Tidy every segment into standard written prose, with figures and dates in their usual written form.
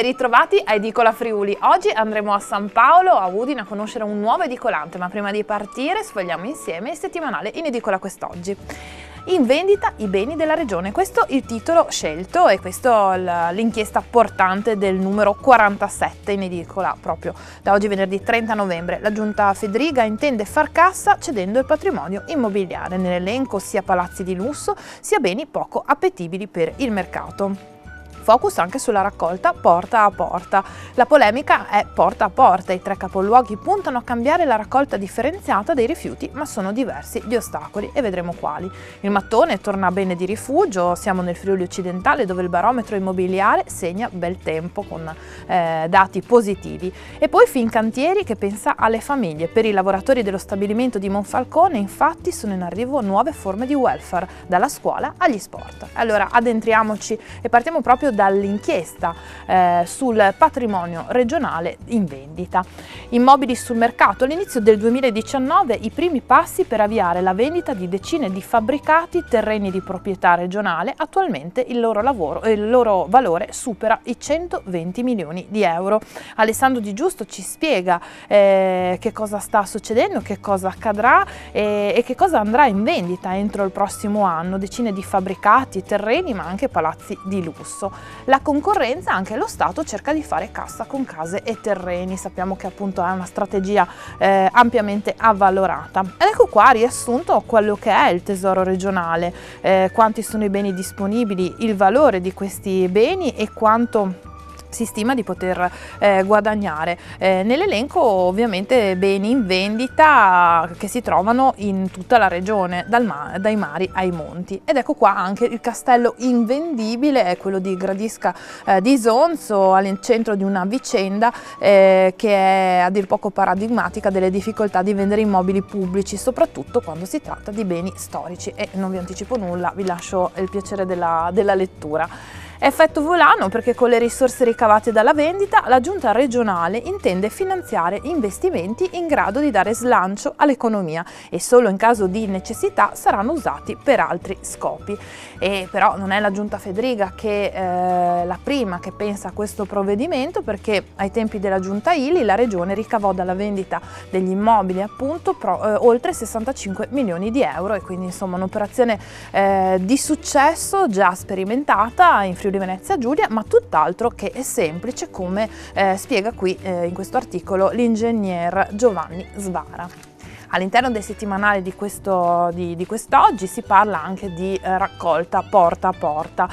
Ben ritrovati a Edicola Friuli. Oggi andremo a San Paolo, a Udine, a conoscere un nuovo edicolante, ma prima di partire sfogliamo insieme il settimanale in edicola quest'oggi. In vendita i beni della regione, questo è il titolo scelto e questo l'inchiesta portante del numero 47 in edicola proprio da oggi venerdì 30 novembre. La giunta Fedriga intende far cassa cedendo il patrimonio immobiliare, nell'elenco sia palazzi di lusso sia beni poco appetibili per il mercato. Focus anche sulla raccolta porta a porta. La polemica è porta a porta. I 3 capoluoghi puntano a cambiare la raccolta differenziata dei rifiuti, ma sono diversi gli ostacoli e vedremo quali. Il mattone torna bene di rifugio, siamo nel Friuli occidentale dove il barometro immobiliare segna bel tempo con dati positivi. E poi Fincantieri che pensa alle famiglie. Per i lavoratori dello stabilimento di Monfalcone infatti sono in arrivo nuove forme di welfare, dalla scuola agli sport. Allora addentriamoci e partiamo proprio dall'inchiesta sul patrimonio regionale in vendita. Immobili sul mercato. All'inizio del 2019 i primi passi per avviare la vendita di decine di fabbricati, terreni di proprietà regionale. Attualmente il loro valore supera i 120 milioni di euro. Alessandro Di Giusto ci spiega che cosa sta succedendo, che cosa accadrà e che cosa andrà in vendita entro il prossimo anno. Decine di fabbricati, terreni ma anche palazzi di lusso. La concorrenza, anche lo Stato cerca di fare cassa con case e terreni, sappiamo che appunto è una strategia ampiamente avvalorata. Ed ecco qua riassunto quello che è il tesoro regionale, quanti sono i beni disponibili, il valore di questi beni e quanto si stima di poter guadagnare. Nell'elenco ovviamente beni in vendita che si trovano in tutta la regione, dai mari ai monti. Ed ecco qua anche il castello invendibile, è quello di Gradisca di Isonzo, al centro di una vicenda che è a dir poco paradigmatica delle difficoltà di vendere immobili pubblici, soprattutto quando si tratta di beni storici. E non vi anticipo nulla, vi lascio il piacere della lettura. Effetto volano perché con le risorse ricavate dalla vendita la giunta regionale intende finanziare investimenti in grado di dare slancio all'economia e solo in caso di necessità saranno usati per altri scopi. E però non è la giunta Fedriga che la prima che pensa a questo provvedimento, perché ai tempi della giunta Ili la regione ricavò dalla vendita degli immobili appunto oltre 65 milioni di euro e quindi insomma un'operazione di successo già sperimentata in Friuli Venezia Giulia, ma tutt'altro che è semplice, come spiega qui in questo articolo l'ingegner Giovanni Svara. All'interno del settimanale di quest'oggi si parla anche di raccolta porta a porta.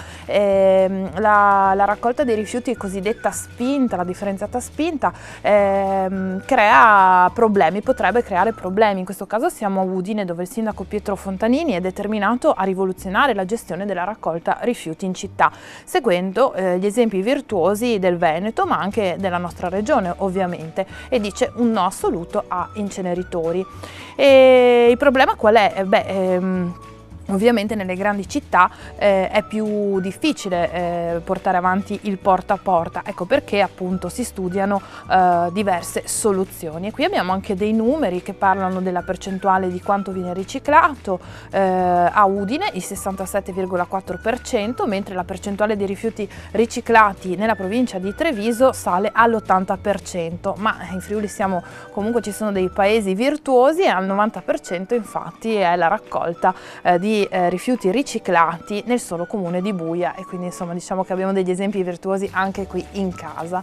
La raccolta dei rifiuti cosiddetta spinta, la differenziata spinta, crea problemi, potrebbe creare problemi. In questo caso siamo a Udine dove il sindaco Pietro Fontanini è determinato a rivoluzionare la gestione della raccolta rifiuti in città, seguendo gli esempi virtuosi del Veneto ma anche della nostra regione ovviamente, e dice un no assoluto a inceneritori. E il problema qual è? Ovviamente nelle grandi città è più difficile portare avanti il porta a porta, ecco perché appunto si studiano diverse soluzioni. E qui abbiamo anche dei numeri che parlano della percentuale di quanto viene riciclato. A Udine il 67,4%, mentre la percentuale di rifiuti riciclati nella provincia di Treviso sale all'80%, ma in Friuli comunque ci sono dei paesi virtuosi e al 90% infatti è la raccolta di rifiuti riciclati nel solo comune di Buia, e quindi insomma diciamo che abbiamo degli esempi virtuosi anche qui in casa.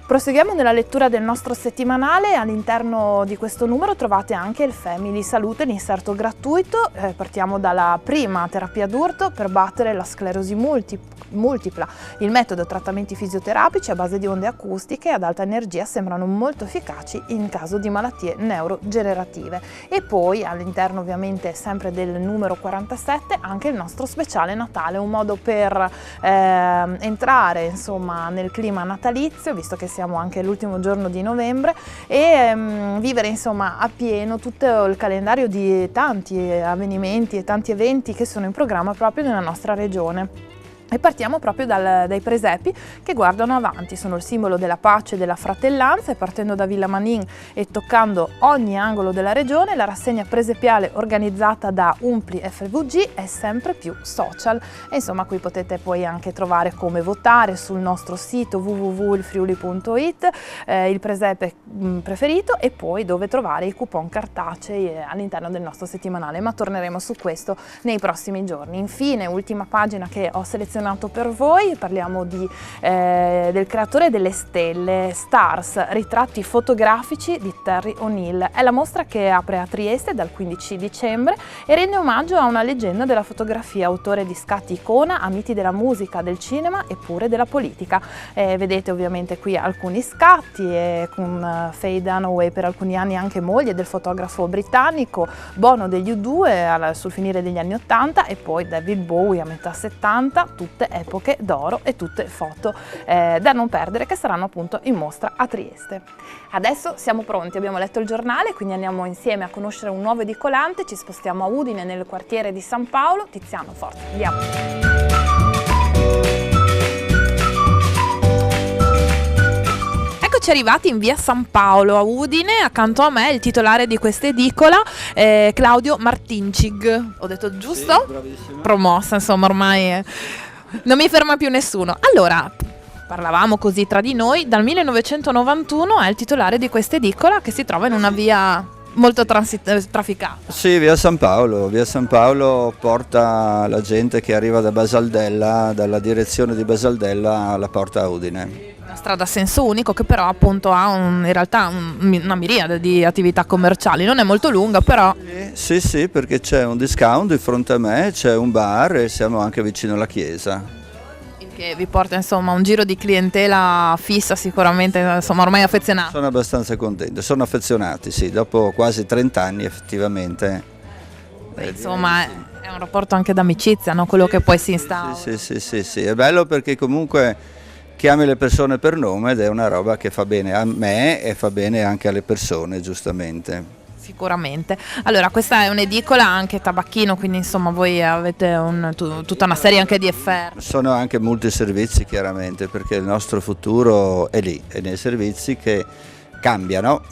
Proseguiamo nella lettura del nostro settimanale. All'interno di questo numero trovate anche il Family Salute, l'inserto gratuito. Partiamo dalla prima terapia d'urto per battere la sclerosi multipla. Il metodo trattamenti fisioterapici a base di onde acustiche ad alta energia sembrano molto efficaci in caso di malattie neurogenerative. E poi all'interno ovviamente sempre del numero 47 anche il nostro speciale Natale, un modo per entrare insomma nel clima natalizio, visto che siamo anche l'ultimo giorno di novembre, e vivere insomma a pieno tutto il calendario di tanti avvenimenti e tanti eventi che sono in programma proprio nella nostra regione. E partiamo proprio dai presepi che guardano avanti, sono il simbolo della pace e della fratellanza, e partendo da Villa Manin e toccando ogni angolo della regione, la rassegna presepiale organizzata da Umpli FVG è sempre più social. E insomma qui potete poi anche trovare come votare sul nostro sito www.ilfriuli.it il presepe preferito, e poi dove trovare i coupon cartacei all'interno del nostro settimanale, ma torneremo su questo nei prossimi giorni. Infine, ultima pagina che ho selezionato per voi, parliamo del creatore delle stelle, Stars, ritratti fotografici di Terry O'Neill. È la mostra che apre a Trieste dal 15 dicembre e rende omaggio a una leggenda della fotografia, autore di scatti icona a miti della musica, del cinema e pure della politica. Vedete ovviamente qui alcuni scatti, con Faye Dunaway, per alcuni anni anche moglie del fotografo britannico, Bono degli U2 sul finire degli anni 80, e poi David Bowie a metà 70, tutte epoche d'oro e tutte foto da non perdere, che saranno appunto in mostra a Trieste. Adesso siamo pronti, abbiamo letto il giornale, quindi andiamo insieme a conoscere un nuovo edicolante. Ci spostiamo a Udine, nel quartiere di San Paolo. Tiziano, forza, andiamo! Eccoci arrivati in via San Paolo a Udine, accanto a me il titolare di questa edicola, Claudio Martincig. Ho detto giusto? Sì, bravissimo. Promossa, insomma, ormai non mi ferma più nessuno. Allora, parlavamo così tra di noi, dal 1991 è il titolare di questa edicola che si trova in una via molto trafficata. Sì, via San Paolo porta la gente che arriva da Basaldella, dalla direzione di Basaldella alla porta a Udine. Una strada a senso unico che però appunto ha in realtà una miriade di attività commerciali, non è molto lunga però. Sì, perché c'è un discount di fronte a me, c'è un bar e siamo anche vicino alla chiesa. Il che vi porta insomma un giro di clientela fissa sicuramente, insomma ormai affezionata. Sono abbastanza contento, sono affezionati, sì, dopo quasi 30 anni effettivamente. Insomma è un rapporto anche d'amicizia, no? Quello che poi si instaura. Sì, è bello perché comunque chiami le persone per nome ed è una roba che fa bene a me e fa bene anche alle persone, giustamente. Sicuramente. Allora, questa è un'edicola anche tabacchino, quindi insomma voi avete tutta una serie anche di offerte. Sono anche multiservizi chiaramente, perché il nostro futuro è lì, è nei servizi che cambiano,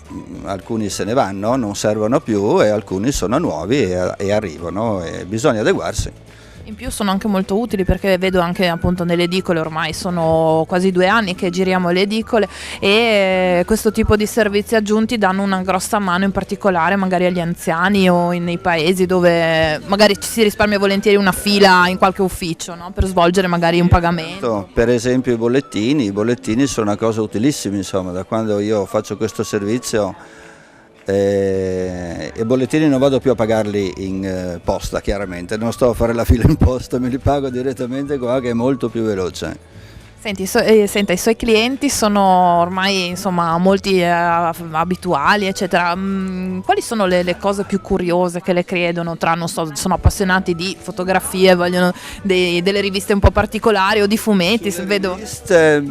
alcuni se ne vanno, non servono più, e alcuni sono nuovi e arrivano, e bisogna adeguarsi. In più sono anche molto utili perché vedo anche appunto nelle edicole, ormai sono quasi 2 anni che giriamo le edicole, e questo tipo di servizi aggiunti danno una grossa mano, in particolare magari agli anziani o nei paesi dove magari ci si risparmia volentieri una fila in qualche ufficio, no? Per svolgere magari un pagamento. Per esempio i bollettini sono una cosa utilissima, insomma, da quando io faccio questo servizio. I bollettini non vado più a pagarli in posta, chiaramente, non sto a fare la fila in posta, me li pago direttamente qua, che è molto più veloce. Senti, senta, i suoi clienti sono ormai insomma molti abituali, eccetera. Quali sono le cose più curiose che le chiedono? Non so, sono appassionati di fotografie, vogliono delle riviste un po' particolari o di fumetti, se vedo. Riviste,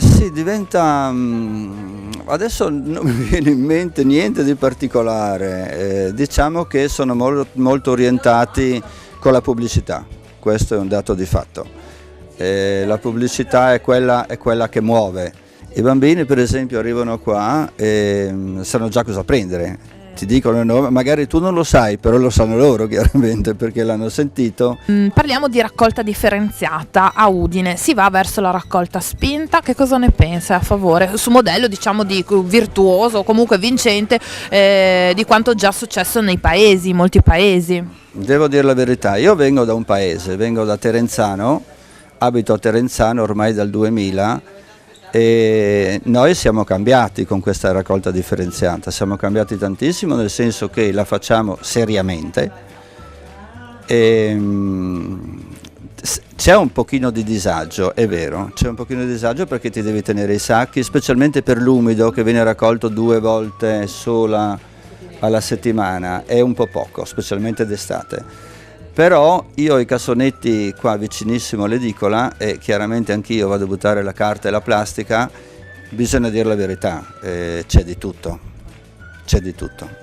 sì, diventa. Adesso non mi viene in mente niente di particolare, diciamo che sono molto orientati con la pubblicità, questo è un dato di fatto. La pubblicità è quella che muove. I bambini per esempio arrivano qua e sanno già cosa prendere. Ti dicono il nome, magari tu non lo sai, però lo sanno loro chiaramente perché l'hanno sentito. Parliamo di raccolta differenziata a Udine, si va verso la raccolta spinta, che cosa ne pensa a favore? Su modello diciamo di virtuoso, comunque vincente, di quanto già successo nei paesi, molti paesi. Devo dire la verità, io vengo da un paese, vengo da Terenzano, abito a Terenzano ormai dal 2000, e noi siamo cambiati con questa raccolta differenziata, siamo cambiati tantissimo, nel senso che la facciamo seriamente, e c'è un pochino di disagio, è vero, c'è un pochino di disagio perché ti devi tenere i sacchi, specialmente per l'umido che viene raccolto 2 volte sola alla settimana, è un po' poco, specialmente d'estate. Però io ho i cassonetti qua vicinissimo all'edicola e chiaramente anch'io vado a buttare la carta e la plastica, bisogna dire la verità, c'è di tutto,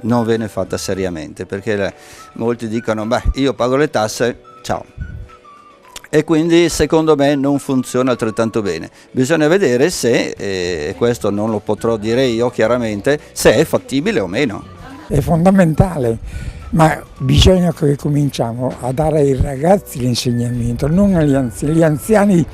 non viene fatta seriamente perché molti dicono beh io pago le tasse, ciao, e quindi secondo me non funziona altrettanto bene. Bisogna vedere se, e questo non lo potrò dire io chiaramente, se è fattibile o meno. È fondamentale, ma bisogna che cominciamo a dare ai ragazzi l'insegnamento, non agli anziani. Gli anziani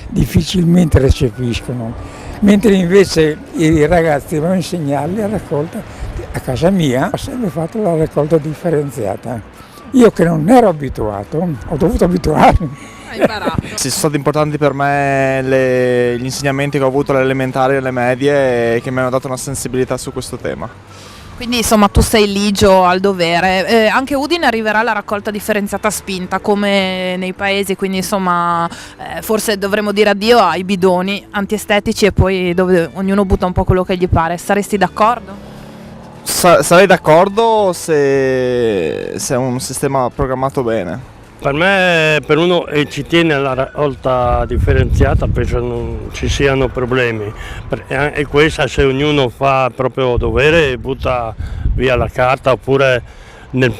difficilmente recepiscono, mentre invece i ragazzi devono insegnarli a raccolta. A casa mia ho sempre fatto la raccolta differenziata. Io che non ero abituato, ho dovuto abituarmi. Hai imparato. Sì, sono stati importanti per me gli insegnamenti che ho avuto alle elementari e alle medie e che mi hanno dato una sensibilità su questo tema. Quindi insomma tu sei ligio al dovere. Anche Udine arriverà la raccolta differenziata spinta come nei paesi, quindi insomma forse dovremmo dire addio ai bidoni antiestetici e poi dove ognuno butta un po' quello che gli pare. Saresti d'accordo? Sarei d'accordo se è un sistema programmato bene. Per me, per uno che ci tiene alla raccolta differenziata, penso non ci siano problemi. E questa, se ognuno fa il proprio dovere e butta via la carta, oppure nella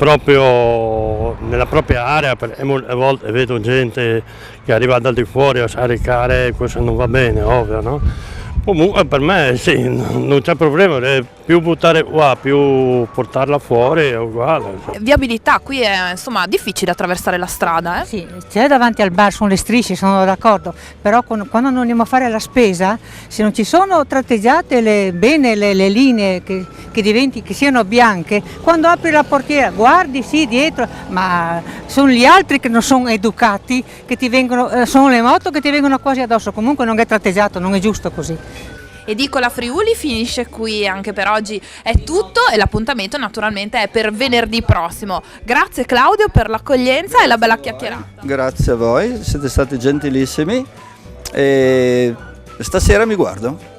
propria area, perché a volte vedo gente che arriva dal di fuori a scaricare, questo non va bene, ovvio, no? Comunque per me sì, non c'è problema, più buttare qua, più portarla fuori è uguale. Viabilità, qui è insomma difficile attraversare la strada, eh? Sì, c'è davanti al bar, sono le strisce, sono d'accordo, però quando noi andiamo a fare la spesa, se non ci sono tratteggiate bene le linee che siano bianche, quando apri la portiera guardi sì dietro, ma sono gli altri che non sono educati, che ti vengono, sono le moto che ti vengono quasi addosso, comunque non è tratteggiato, non è giusto così. Edicola Friuli finisce qui anche per oggi, è tutto e l'appuntamento naturalmente è per venerdì prossimo. Grazie Claudio per l'accoglienza e la bella chiacchierata. Grazie a voi, siete stati gentilissimi e stasera mi guardo.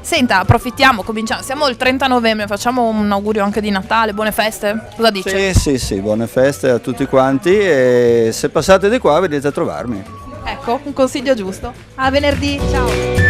Senta, approfittiamo, cominciamo, siamo il 30 novembre, facciamo un augurio anche di Natale, buone feste? Cosa dice? Sì, buone feste a tutti quanti e se passate di qua venite a trovarmi. Ecco, un consiglio giusto. A venerdì, ciao!